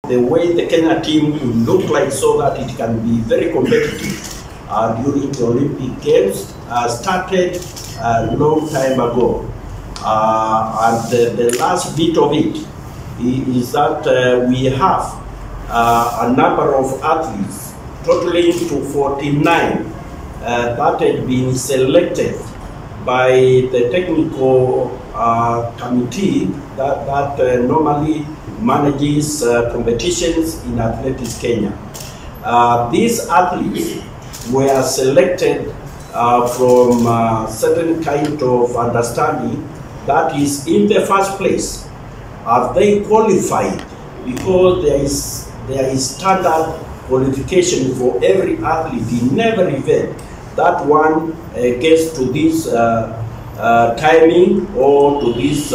the way the Kenya team will look like so that it can be very competitive during the Olympic Games started a long time ago. And the last bit of it is that we have a number of athletes totaling to 49 that had been selected by the technical committee that normally manages competitions in Athletics Kenya. These athletes were selected from certain kind of understanding that is, in the first place, are they qualified? Because there is standard qualification for every athlete in every event. That one gets to this timing or to this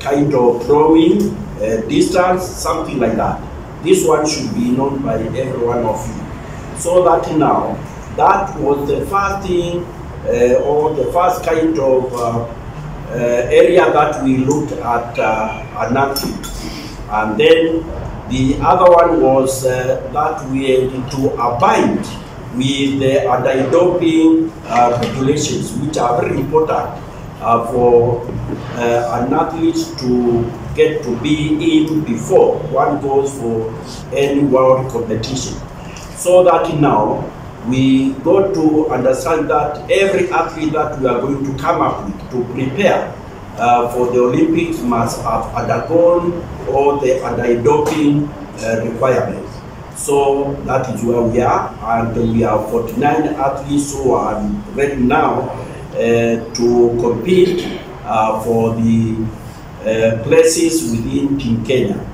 kind of throwing distance, something like that. This one should be known by every one of you. So that now, that was the first thing or the first kind of area that we looked at an athlete. And then the other one was that we had to abide with the anti-doping regulations, which are very important for an athlete to get to be in before one goes for any world competition. So that now we got to understand that every athlete that we are going to come up with to prepare for the Olympics must have undergone all the anti-doping requirements. So that is where we are, and we have 49 athletes who are ready now to compete for the places within Team Kenya.